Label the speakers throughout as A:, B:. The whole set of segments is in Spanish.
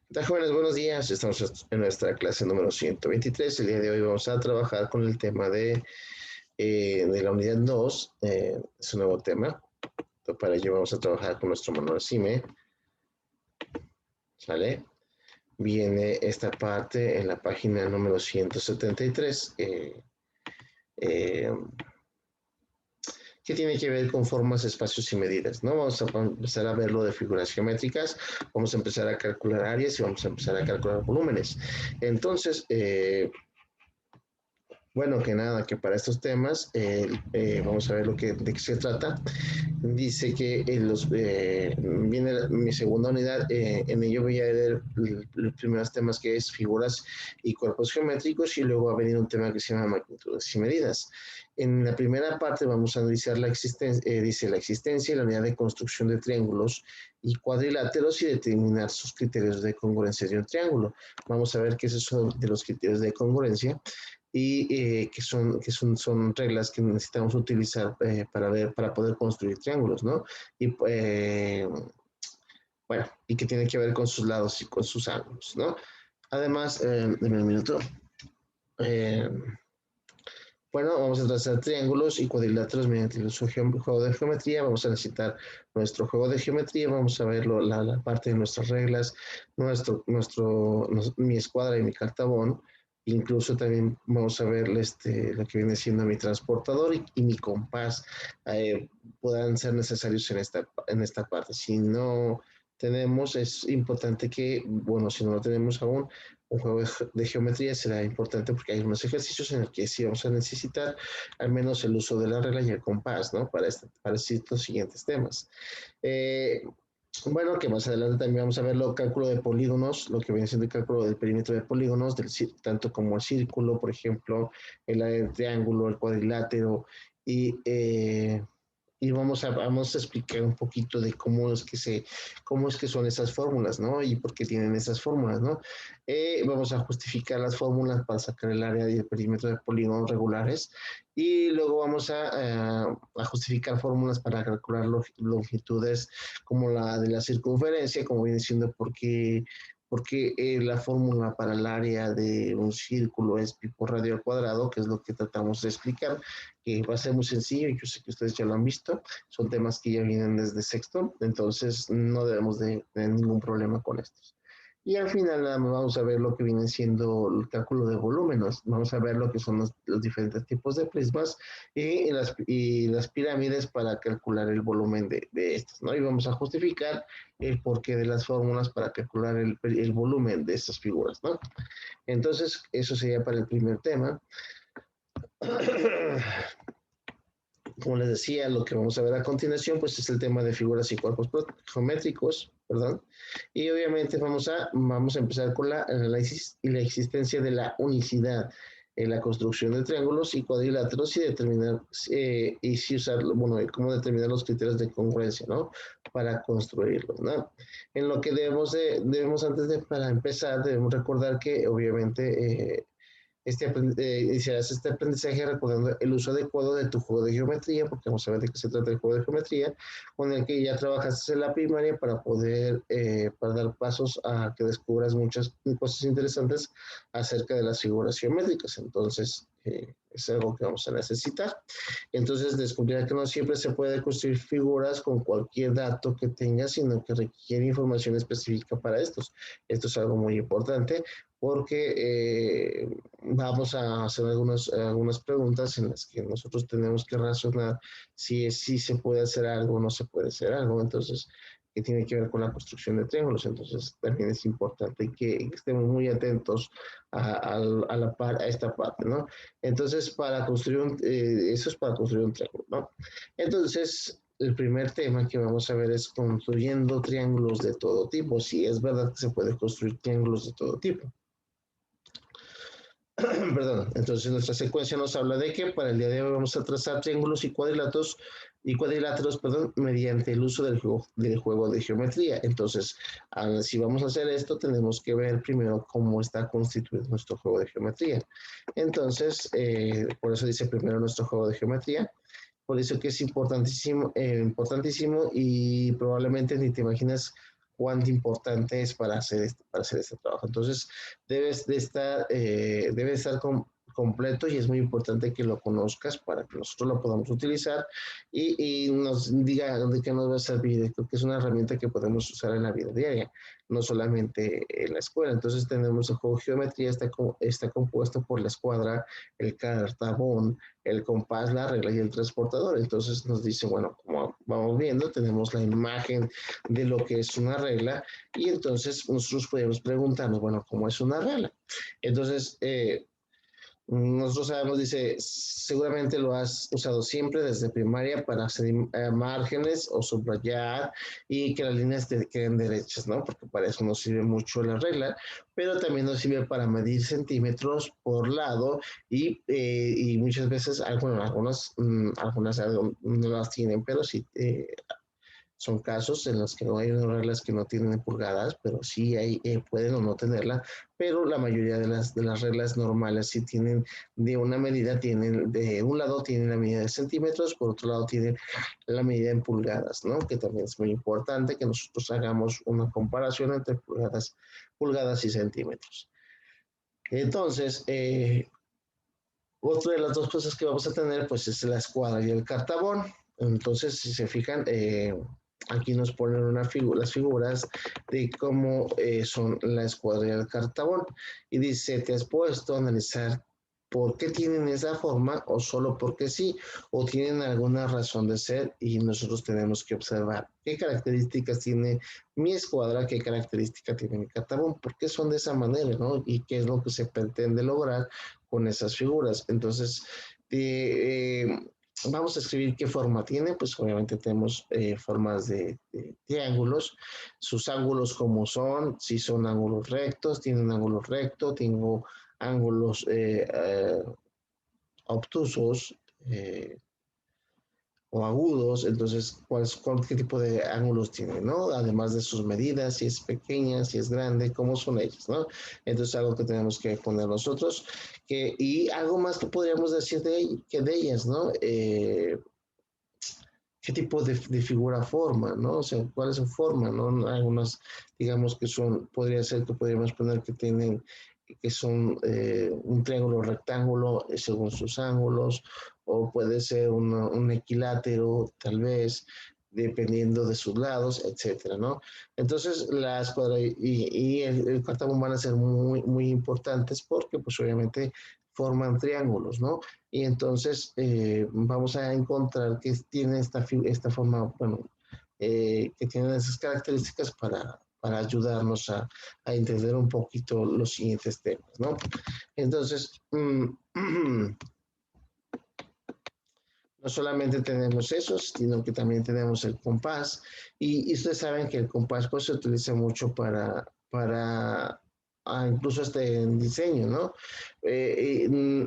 A: ¿Qué tal, jóvenes? Buenos días. Estamos en nuestra clase número 123. El día de hoy vamos a trabajar con el tema de la unidad 2. Es un nuevo tema. Para ello vamos a trabajar con nuestro manual CIME. ¿Sale? Viene esta parte en la página número 173. Eh, que tiene que ver con formas, espacios y medidas, ¿no? Vamos a empezar a ver lo de figuras geométricas, vamos a empezar a calcular áreas y vamos a empezar a calcular volúmenes. Entonces, bueno, que nada, que para estos temas vamos a ver de qué se trata. Dice que viene mi segunda unidad, en ello voy a ver los primeros temas que es figuras y cuerpos geométricos y luego va a venir un tema que se llama magnitudes y medidas. En la primera parte vamos a analizar dice la existencia y la unidad de construcción de triángulos y cuadriláteros y determinar sus criterios de congruencia de un triángulo. Vamos a ver qué es eso de los criterios de congruencia y son reglas que necesitamos utilizar para poder construir triángulos, ¿no? Y bueno, y que tiene que ver con sus lados y con sus ángulos, ¿no? Además, en un minuto, eh, bueno, vamos a trazar triángulos y cuadriláteros mediante el juego de geometría. Vamos a necesitar nuestro juego de geometría. Vamos a ver la parte de nuestras reglas, mi escuadra y mi cartabón. Incluso también vamos a ver lo que viene siendo mi transportador y mi compás. Puedan ser necesarios en esta parte. Si no tenemos, es importante que, bueno, si no lo tenemos aún, un juego de geometría será importante porque hay unos ejercicios en los que sí vamos a necesitar al menos el uso de la regla y el compás, ¿no? Para estos siguientes temas. Eh, bueno, que más adelante también vamos a ver el cálculo de polígonos, lo que viene siendo el cálculo del perímetro de polígonos, tanto como el círculo, por ejemplo, el triángulo, el cuadrilátero, y vamos a explicar un poquito de cómo es que son esas fórmulas, ¿no? Y por qué tienen esas fórmulas, ¿no? Vamos a justificar las fórmulas para sacar el área y el perímetro de polígonos regulares y luego vamos a justificar fórmulas para calcular longitudes como la de la circunferencia, como viene siendo porque la fórmula para el área de un círculo es pi por radio al cuadrado, que es lo que tratamos de explicar, que va a ser muy sencillo, yo sé que ustedes ya lo han visto, son temas que ya vienen desde sexto, entonces no debemos de tener ningún problema con estos. Y al final vamos a ver lo que viene siendo el cálculo de volúmenes, vamos a ver lo que son los diferentes tipos de prismas y las pirámides para calcular el volumen de estos, ¿no? Y vamos a justificar el porqué de las fórmulas para calcular el volumen de estas figuras, ¿no? Entonces, eso sería para el primer tema. Como les decía, lo que vamos a ver a continuación, pues es el tema de figuras y cuerpos geométricos, perdón. Y obviamente vamos a empezar con la análisis y la existencia de la unicidad en la construcción de triángulos y cuadriláteros y determinar, y si usar, bueno, cómo determinar los criterios de congruencia, ¿no? Para construirlos, ¿no? En lo que para empezar, debemos recordar que obviamente iniciarás este aprendizaje recordando el uso adecuado de tu juego de geometría, porque vamos a ver de qué se trata el juego de geometría, con el que ya trabajaste en la primaria para dar pasos a que descubras muchas cosas interesantes acerca de las figuras geométricas. Entonces, es algo que vamos a necesitar. Entonces, descubrirá que no siempre se puede construir figuras con cualquier dato que tengas, sino que requiere información específica para estos. Esto es algo muy importante porque vamos a hacer algunas preguntas en las que nosotros tenemos que razonar si se puede hacer algo o no se puede hacer algo. Entonces, que tiene que ver con la construcción de triángulos. Entonces, también es importante que estemos muy atentos a esta parte, ¿no? Entonces, eso es para construir un triángulo, ¿no? Entonces, el primer tema que vamos a ver es construyendo triángulos de todo tipo. Si es verdad que se puede construir triángulos de todo tipo. Perdón, entonces nuestra secuencia nos habla de que para el día de hoy vamos a trazar triángulos y cuadriláteros, perdón, mediante el uso del juego de geometría. Entonces, si vamos a hacer esto, tenemos que ver primero cómo está constituido nuestro juego de geometría. Entonces, por eso dice primero nuestro juego de geometría. Por eso que es importantísimo y probablemente ni te imaginas cuánto importante es para hacer este trabajo. Entonces, debe estar completo y es muy importante que lo conozcas para que nosotros lo podamos utilizar y nos diga de qué nos va a servir. Creo que es una herramienta que podemos usar en la vida diaria, no solamente en la escuela. Entonces tenemos el juego de geometría, está compuesto por la escuadra, el cartabón, el compás, la regla y el transportador. Entonces nos dice, bueno, como vamos viendo, tenemos la imagen de lo que es una regla y entonces nosotros podemos preguntarnos, bueno, ¿cómo es una regla? Entonces, nosotros sabemos, dice, seguramente lo has usado siempre desde primaria para hacer márgenes o subrayar y que las líneas te queden derechas, ¿no? Porque para eso nos sirve mucho la regla, pero también nos sirve para medir centímetros por lado y muchas veces, bueno, algunas no las tienen, pero sí son casos en los que no hay unas reglas que no tienen pulgadas, pero sí hay, pueden o no tenerla, pero la mayoría de las reglas normales sí tienen de una medida, tienen de un lado tienen la medida de centímetros, por otro lado tienen la medida en pulgadas, ¿no? Que también es muy importante que nosotros hagamos una comparación entre pulgadas y centímetros. Entonces, otra de las dos cosas que vamos a tener, pues, es la escuadra y el cartabón. Entonces, si se fijan, aquí nos ponen las figuras de cómo son la escuadra y el cartabón. Y dice, te has puesto a analizar por qué tienen esa forma o solo porque sí, o tienen alguna razón de ser y nosotros tenemos que observar qué características tiene mi escuadra, qué característica tiene mi cartabón, por qué son de esa manera, ¿no? Y qué es lo que se pretende lograr con esas figuras. Entonces, vamos a escribir qué forma tiene, pues obviamente tenemos formas de triángulos, sus ángulos como son, si son ángulos rectos, tienen ángulo recto, tengo ángulos obtusos, o agudos, entonces, ¿qué tipo de ángulos tiene, ¿no? Además de sus medidas, si es pequeña, si es grande, cómo son ellas, ¿no? Entonces, algo que tenemos que poner nosotros, y algo más que podríamos decir de ellas, ¿no? ¿Qué tipo de figura forma, ¿no? O sea, ¿cuál es su forma, ¿no? Algunas, digamos que podría ser que podríamos poner que son un triángulo rectángulo según sus ángulos, o puede ser un equilátero, tal vez, dependiendo de sus lados, etcétera, ¿no? Entonces, la escuadra y el cartabón van a ser muy, muy importantes porque, pues, obviamente, forman triángulos, ¿no? Y entonces vamos a encontrar que tiene esta forma, bueno, que tiene esas características para ayudarnos a entender un poquito los siguientes temas, ¿no? Entonces, no solamente tenemos esos, sino que también tenemos el compás. Y ustedes saben que el compás pues, se utiliza mucho incluso en diseño, ¿no?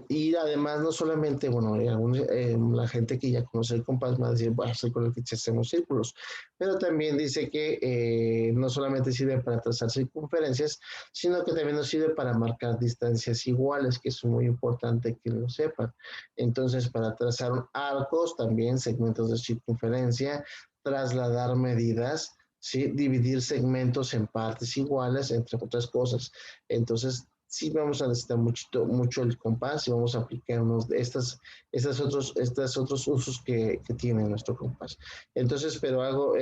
A: Y además no solamente, bueno, la gente que ya conoce el compás va a decir, bueno, soy con el que hacemos círculos, pero también dice que no solamente sirve para trazar circunferencias, sino que también nos sirve para marcar distancias iguales, que es muy importante que lo sepan. Entonces, para trazar arcos, también segmentos de circunferencia, trasladar medidas, ¿sí? Dividir segmentos en partes iguales, entre otras cosas. Entonces, sí vamos a necesitar mucho el compás y vamos a aplicar unos de estos otros usos que tiene nuestro compás. Entonces, algo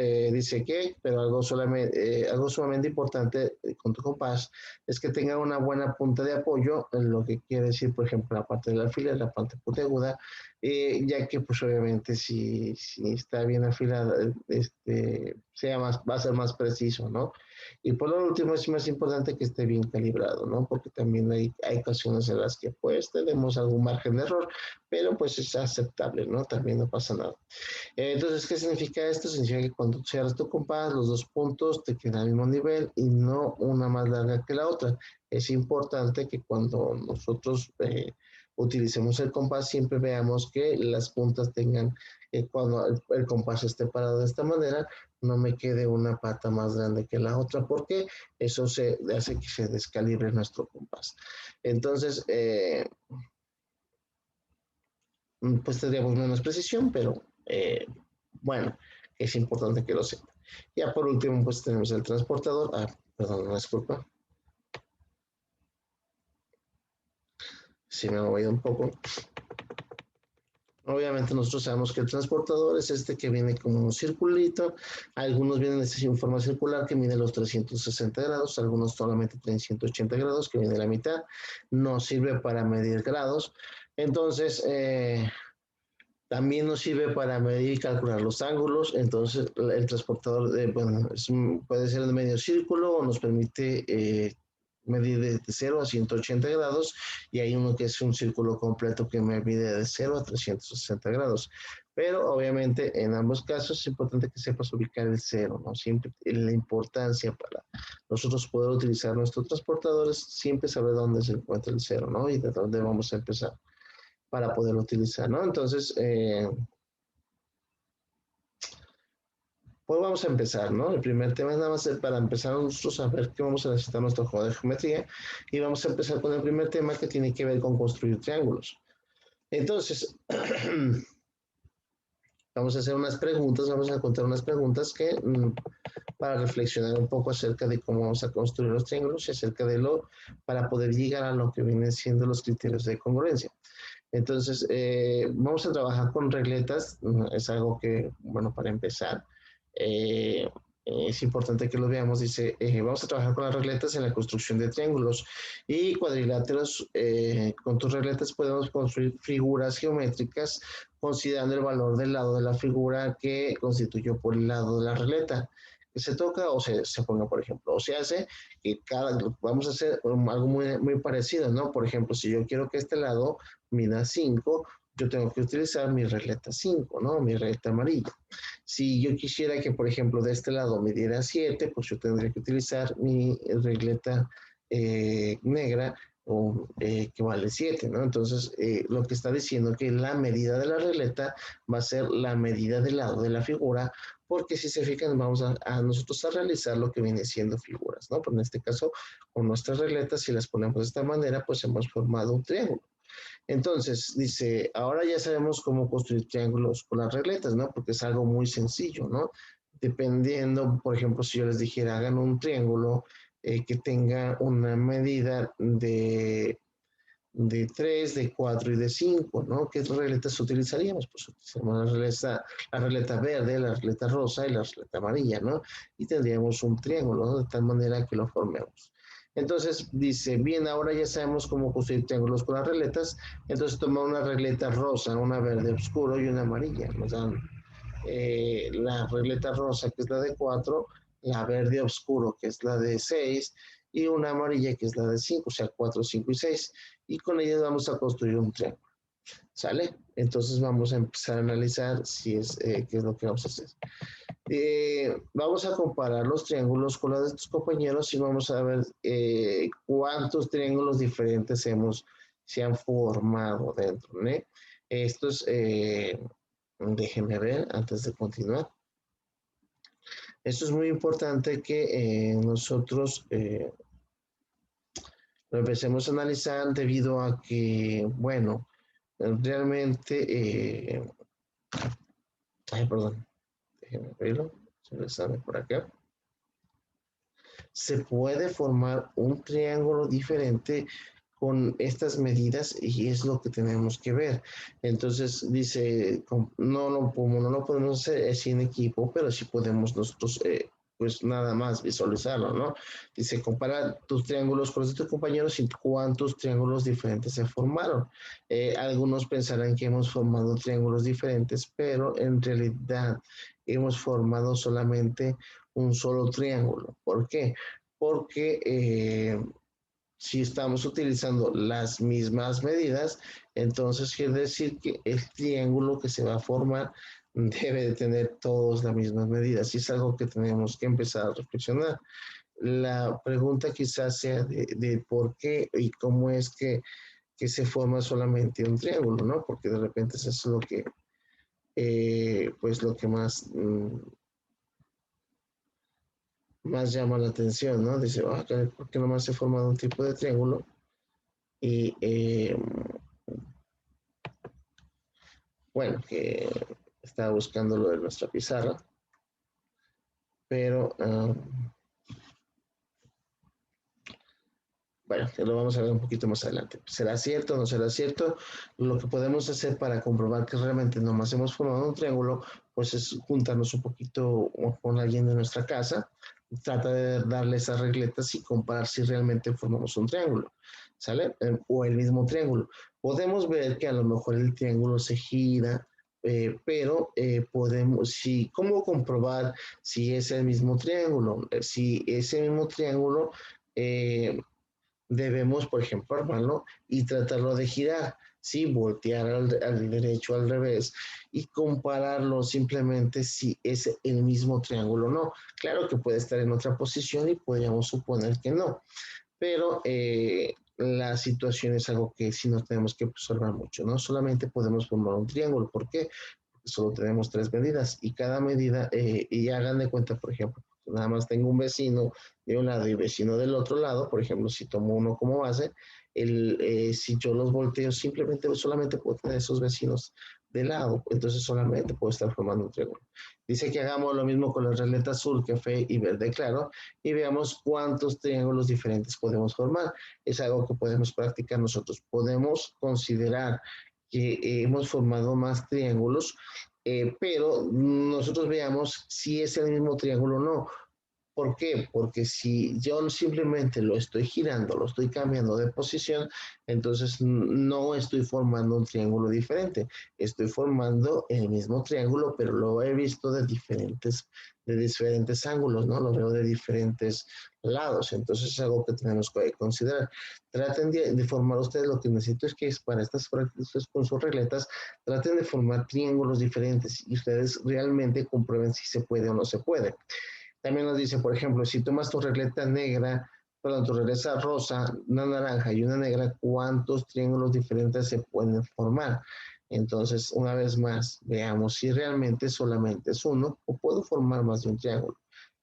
A: sumamente importante con tu compás es que tenga una buena punta de apoyo, en lo que quiere decir, por ejemplo, la parte del alfiler, la parte puntiaguda, ya que pues obviamente si está bien afilada, va a ser más preciso, ¿no? Y por lo último es más importante que esté bien calibrado, ¿no? Porque también hay ocasiones en las que pues tenemos algún margen de error, pero pues es aceptable, ¿no? También no pasa nada. Entonces, ¿qué significa esto? Significa que cuando cierras tu compás, los dos puntos te quedan al mismo nivel y no una más larga que la otra. Es importante que cuando nosotros utilicemos el compás, siempre veamos que las puntas tengan, cuando el compás esté parado de esta manera, no me quede una pata más grande que la otra, porque eso hace que se descalibre nuestro compás. Entonces, pues tendríamos menos precisión, pero bueno, es importante que lo sepan. Ya por último, pues tenemos el transportador. Perdón, una disculpa. Si me he movido un poco. Obviamente nosotros sabemos que el transportador es este que viene como un circulito, algunos vienen en forma circular que mide los 360 grados, algunos solamente 380 grados que viene la mitad, no sirve para medir grados, entonces también nos sirve para medir y calcular los ángulos, entonces el transportador bueno, puede ser de medio círculo o nos permite medir de 0 a 180 grados y hay uno que es un círculo completo que me mide de 0 a 360 grados. Pero obviamente en ambos casos es importante que sepas ubicar el cero, ¿no? Siempre la importancia para nosotros poder utilizar nuestros transportadores, siempre saber dónde se encuentra el cero, ¿no? Y de dónde vamos a empezar para poder utilizar, ¿no? Entonces, pues vamos a empezar, ¿no? El primer tema es nada más para empezar nosotros a ver qué vamos a necesitar nuestro juego de geometría y vamos a empezar con el primer tema que tiene que ver con construir triángulos. Entonces, vamos a hacer unas preguntas, vamos a contar unas preguntas que para reflexionar un poco acerca de cómo vamos a construir los triángulos y acerca de para poder llegar a lo que vienen siendo los criterios de congruencia. Entonces, vamos a trabajar con regletas, es algo que, bueno, para empezar, es importante que lo veamos, dice, vamos a trabajar con las regletas en la construcción de triángulos y cuadriláteros. Con tus regletas podemos construir figuras geométricas considerando el valor del lado de la figura que constituyó por el lado de la regleta que se toca o se ponga, por ejemplo, o se hace que vamos a hacer algo muy parecido, ¿no? Por ejemplo, si yo quiero que este lado mida 5, yo tengo que utilizar mi regleta 5, ¿no? Mi regleta amarilla. Si yo quisiera que, por ejemplo, de este lado midiera 7, pues yo tendría que utilizar mi regleta negra o, que vale 7, ¿no? Entonces, lo que está diciendo que la medida de la regleta va a ser la medida del lado de la figura, porque si se fijan, vamos a nosotros a realizar lo que viene siendo figuras, ¿no? Pero en este caso, con nuestras regletas, si las ponemos de esta manera, pues hemos formado un triángulo. Entonces, dice, ahora ya sabemos cómo construir triángulos con las regletas, ¿no? Porque es algo muy sencillo, ¿no? Dependiendo, por ejemplo, si yo les dijera, hagan un triángulo que tenga una medida de 3, de 4 y de 5, ¿no? ¿Qué regletas utilizaríamos? Pues utilizamos la regleta verde, la regleta rosa y la regleta amarilla, ¿no? Y tendríamos un triángulo, ¿no? De tal manera que lo formemos. Entonces dice, bien, ahora ya sabemos cómo construir triángulos con las regletas, entonces toma una regleta rosa, una verde oscuro y una amarilla. Nos dan la regleta rosa, que es la de 4, la verde oscuro, que es la de 6, y una amarilla, que es la de 5, o sea, 4, 5 y 6. Y con ellas vamos a construir un triángulo. ¿Sale? Entonces vamos a empezar a analizar si es, qué es lo que vamos a hacer. Vamos a comparar los triángulos con los de tus compañeros y vamos a ver cuántos triángulos diferentes se han formado dentro, ¿no? Esto es, déjenme ver antes de continuar. Esto es muy importante que nosotros lo empecemos a analizar debido a que, bueno, realmente, ay, perdón, déjenme abrirlo, se me sale por acá. Se puede formar un triángulo diferente con estas medidas y es lo que tenemos que ver. Entonces dice, no lo podemos hacer así en equipo, pero sí podemos nosotros, pues nada más visualizarlo, ¿no? Dice, compara tus triángulos con los de tus compañeros y cuántos triángulos diferentes se formaron. Algunos pensarán que hemos formado triángulos diferentes, pero en realidad hemos formado solamente un solo triángulo. ¿Por qué? Porque si estamos utilizando las mismas medidas, entonces quiere decir que el triángulo que se va a formar debe de tener todas las mismas medidas. Y es algo que tenemos que empezar a reflexionar. La pregunta quizás sea de por qué y cómo es que se forma solamente un triángulo, ¿no? Porque de repente eso es lo que, pues lo que más llama la atención, ¿no? Dice, ¿por qué nomás se forma un tipo de triángulo? Y bueno, que estaba buscando lo de nuestra pizarra. pero bueno, lo vamos a ver un poquito más adelante. ¿Será cierto o no será cierto? Lo que podemos hacer para comprobar que realmente nomás hemos formado un triángulo, pues es juntarnos un poquito con alguien de nuestra casa, trata de darle esas regletas y comparar si realmente formamos un triángulo, ¿sale? O el mismo triángulo. Podemos ver que a lo mejor el triángulo se gira, pero podemos, si, ¿cómo comprobar si es el mismo triángulo? Si ese mismo triángulo... debemos, por ejemplo, armarlo y tratarlo de girar, ¿sí? Voltear al derecho, al revés y compararlo simplemente si es el mismo triángulo o no. Claro que puede estar en otra posición y podríamos suponer que no, pero la situación es algo que sí nos tenemos que observar mucho, ¿no? Solamente podemos formar un triángulo, ¿por qué? Porque solo tenemos tres medidas y cada medida, y hagan de cuenta, por ejemplo, nada más tengo un vecino de un lado y vecino del otro lado, por ejemplo, si tomo uno como base, si yo los volteo, simplemente, solamente puedo tener esos vecinos de lado, entonces solamente puedo estar formando un triángulo. Dice que hagamos lo mismo con la regleta azul, café y verde claro, y veamos cuántos triángulos diferentes podemos formar. Es algo que podemos practicar nosotros. Podemos considerar que hemos formado más triángulos, pero nosotros veamos si es el mismo triángulo o no. ¿Por qué? Porque si yo simplemente lo estoy girando, lo estoy cambiando de posición, entonces no estoy formando un triángulo diferente. Estoy formando el mismo triángulo, pero lo he visto de diferentes ángulos, ¿no? Lo veo de diferentes lados. Entonces es algo que tenemos que considerar. Traten de formar ustedes, lo que necesito es que para estas prácticas con sus regletas, traten de formar triángulos diferentes y ustedes realmente comprueben si se puede o no se puede. También nos dice, por ejemplo, si tomas tu regleta negra, perdón, tu regleta rosa, una naranja y una negra, ¿cuántos triángulos diferentes se pueden formar? Entonces, una vez más, veamos si realmente solamente es uno o puedo formar más de un triángulo.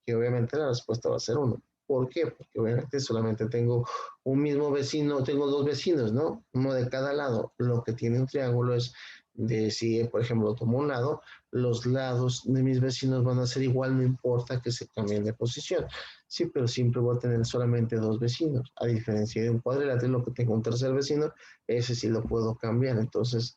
A: Que obviamente la respuesta va a ser uno. ¿Por qué? Porque obviamente solamente tengo un mismo vecino, tengo dos vecinos, ¿no? Uno de cada lado. Lo que tiene un triángulo es de si, por ejemplo, tomo un lado, los lados de mis vecinos van a ser igual, no importa que se cambien de posición. Sí, pero siempre voy a tener solamente dos vecinos. A diferencia de un cuadrilátero, que tengo un tercer vecino, ese sí lo puedo cambiar. Entonces,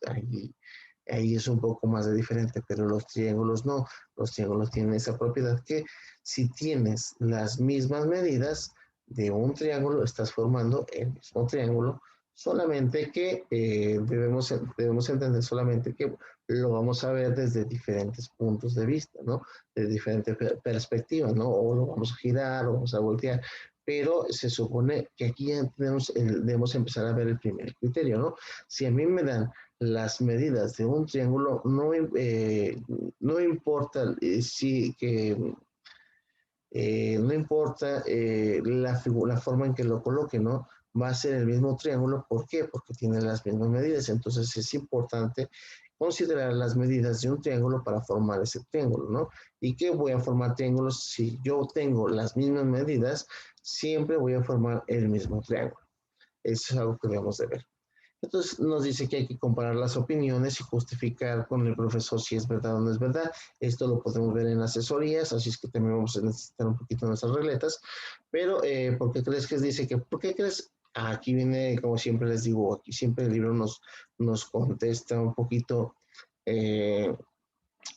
A: ahí es un poco más de diferente, pero los triángulos no. Los triángulos tienen esa propiedad que si tienes las mismas medidas de un triángulo, estás formando el mismo triángulo, solamente que debemos entender solamente que lo vamos a ver desde diferentes puntos de vista, ¿no? De diferentes perspectivas, ¿no? O lo vamos a girar, o vamos a voltear, pero se supone que aquí ya debemos empezar a ver el primer criterio, ¿no? Si a mí me dan las medidas de un triángulo, no importa si que no importa la forma en que lo coloque, ¿no? Va a ser el mismo triángulo. ¿Por qué? Porque tiene las mismas medidas. Entonces es importante considerar las medidas de un triángulo para formar ese triángulo, ¿no? ¿Y qué voy a formar triángulos? Si yo tengo las mismas medidas, siempre voy a formar el mismo triángulo. Eso es algo que debemos de ver. Entonces nos dice que hay que comparar las opiniones y justificar con el profesor si es verdad o no es verdad. Esto lo podemos ver en asesorías, así es que también vamos a necesitar un poquito de nuestras regletas. Pero, ¿por qué crees que dice que, por qué crees? Aquí viene, como siempre les digo, aquí siempre el libro nos contesta un poquito, eh,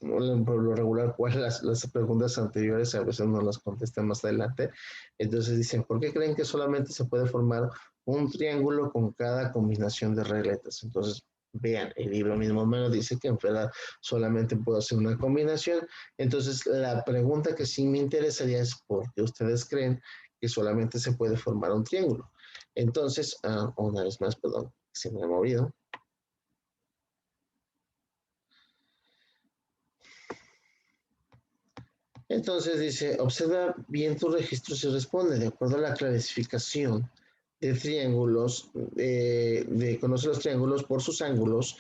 A: por lo regular, cuáles las preguntas anteriores, a veces no las contestan más adelante. Entonces dicen, ¿por qué creen que solamente se puede formar un triángulo con cada combinación de regletas? Entonces, vean, el libro mismo me lo dice que en verdad solamente puedo hacer una combinación. Entonces, la pregunta que sí me interesaría es, ¿por qué ustedes creen que solamente se puede formar un triángulo? Entonces, una vez más, perdón, se me ha movido. Entonces dice, observa bien tus registros y responde de acuerdo a la clasificación de triángulos, conoce los triángulos por sus ángulos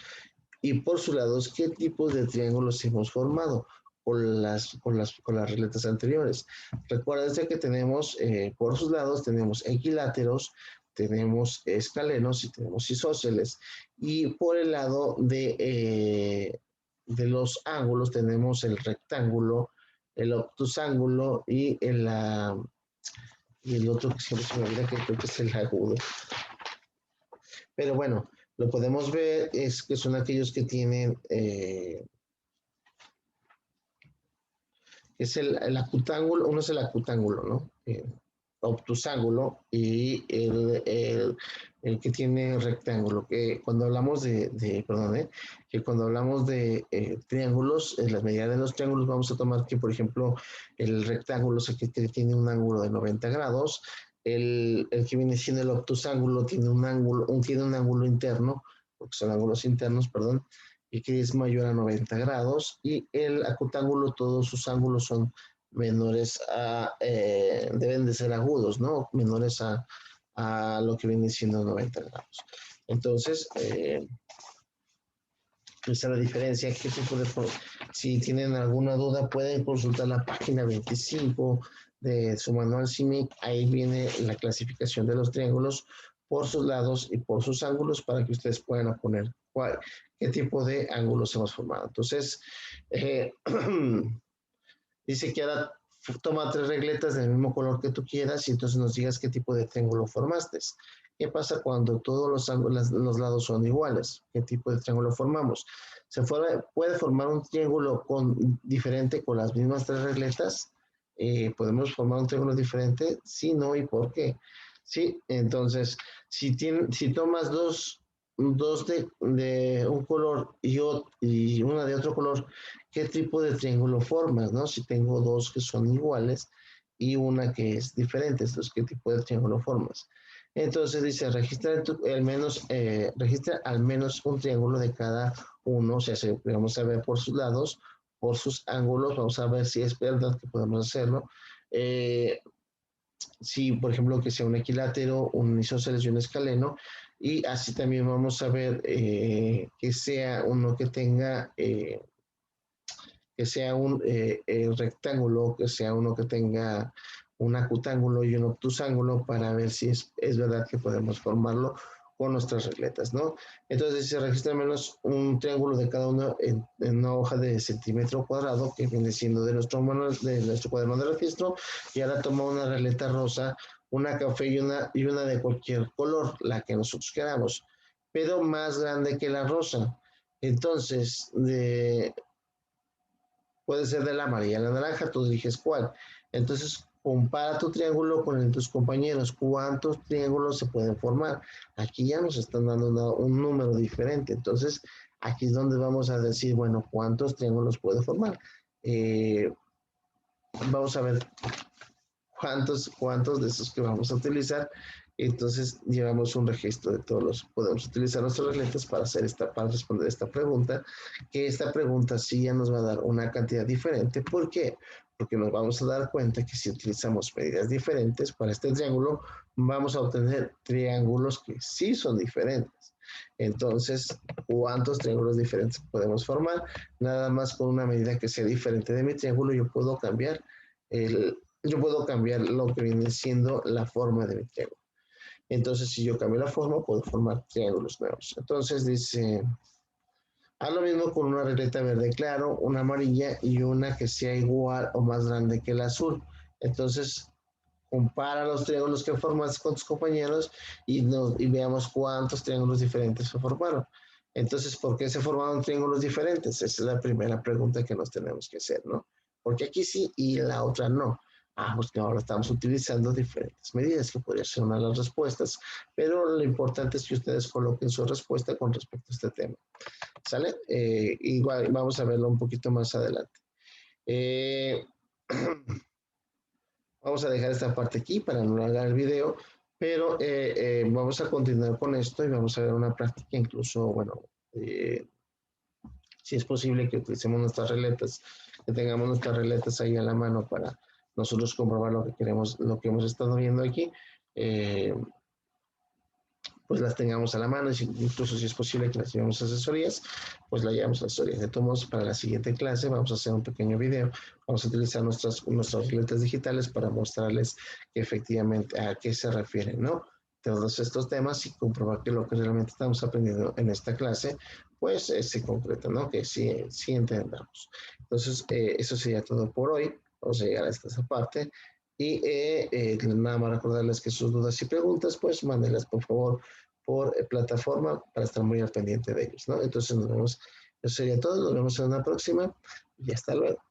A: y por sus lados, qué tipos de triángulos hemos formado con las regletas anteriores. Recuerda que tenemos por sus lados, tenemos equiláteros, tenemos escalenos y tenemos isósceles. Y por el lado de los ángulos tenemos el rectángulo, el obtusángulo y y el otro que siempre se me olvida, que creo que es el agudo. Pero bueno, lo podemos ver, es que son aquellos que tienen, es el acutángulo, uno es el acutángulo, ¿no? Obtusángulo y el que tiene rectángulo, que cuando hablamos que cuando hablamos de triángulos, en la medida de los triángulos vamos a tomar que, por ejemplo, el rectángulo es el que tiene un ángulo de 90 grados, el que viene siendo el obtusángulo tiene un ángulo interno, porque son ángulos internos, perdón, y que es mayor a 90 grados, y el acutángulo, todos sus ángulos son menores deben de ser agudos, ¿no? Menores a lo que viene siendo 90 grados. Entonces, esa es la diferencia. Si tienen alguna duda, pueden consultar la página 25 de su manual CIMIC. Ahí viene la clasificación de los triángulos por sus lados y por sus ángulos para que ustedes puedan poner qué tipo de ángulos hemos formado. Entonces, dice que ahora toma 3 regletas del mismo color que tú quieras y entonces nos digas qué tipo de triángulo formaste. ¿Qué pasa cuando todos los lados son iguales? ¿Qué tipo de triángulo formamos? ¿Puede formar un triángulo diferente con las mismas 3 regletas? ¿Podemos formar un triángulo diferente? Sí, no, ¿y por qué? Sí, entonces, si tomas dos de un color y una de otro color, ¿qué tipo de triángulo formas, no? Si tengo dos que son iguales y una que es diferente, entonces, ¿qué tipo de triángulo formas? Entonces dice, registra al menos un triángulo de cada uno, o sea, vamos a ver por sus lados, por sus ángulos, vamos a ver si es verdad que podemos hacerlo. Si, por ejemplo, que sea un equilátero, un isósceles y un escaleno, y así también vamos a ver que sea uno que sea un rectángulo, que sea uno que tenga un acutángulo y un obtusángulo para ver si es verdad que podemos formarlo con nuestras regletas, ¿no? Entonces se registra al menos un triángulo de cada uno en una hoja de centímetro cuadrado que viene siendo de nuestro cuaderno de registro, y ahora toma una regleta rosa, una café y una de cualquier color, la que nosotros queramos, pero más grande que la rosa. Entonces, puede ser de la amarilla a la naranja, tú eliges cuál. Entonces, compara tu triángulo con el de tus compañeros. ¿Cuántos triángulos se pueden formar? Aquí ya nos están dando un número diferente. Entonces, aquí es donde vamos a decir, bueno, ¿cuántos triángulos puede formar? Vamos a ver cuántos de esos que vamos a utilizar. Entonces llevamos un registro de todos los, podemos utilizar nuestras regletas para responder esta pregunta, que esta pregunta sí ya nos va a dar una cantidad diferente. ¿Por qué? Porque nos vamos a dar cuenta que si utilizamos medidas diferentes para este triángulo, vamos a obtener triángulos que sí son diferentes. Entonces, ¿cuántos triángulos diferentes podemos formar? Nada más con una medida que sea diferente de mi triángulo, yo puedo cambiar lo que viene siendo la forma de mi triángulo. Entonces, si yo cambio la forma, puedo formar triángulos nuevos. Entonces dice, haz lo mismo con una regleta verde claro, una amarilla y una que sea igual o más grande que el azul. Entonces, compara los triángulos que formas con tus compañeros y veamos cuántos triángulos diferentes se formaron. Entonces, ¿por qué se formaron triángulos diferentes? Esa es la primera pregunta que nos tenemos que hacer, ¿no? Porque aquí sí y la otra no. Pues que ahora estamos utilizando diferentes medidas, que podría ser una de las respuestas, pero lo importante es que ustedes coloquen su respuesta con respecto a este tema. ¿Sale? Igual vamos a verlo un poquito más adelante. Vamos a dejar esta parte aquí para no alargar el video, pero vamos a continuar con esto y vamos a ver una práctica, incluso, bueno, si es posible que utilicemos nuestras regletas, que tengamos nuestras regletas ahí a la mano para nosotros comprobar lo que queremos, lo que hemos estado viendo aquí, pues las tengamos a la mano, incluso si es posible que las llevemos a asesorías, pues la llevamos a asesorías. De todos modos, para la siguiente clase vamos a hacer un pequeño video, vamos a utilizar nuestras regletas digitales para mostrarles que efectivamente a qué se refieren, ¿no? Todos estos temas y comprobar que lo que realmente estamos aprendiendo en esta clase, pues se concreta, ¿no? Que sí, sí entendamos. Entonces, eso sería todo por hoy. Vamos a llegar hasta esa parte. Y nada más recordarles que sus dudas y preguntas, pues mándenlas por favor por plataforma para estar muy al pendiente de ellos, ¿no? Entonces nos vemos, eso sería todo, nos vemos en una próxima y hasta luego.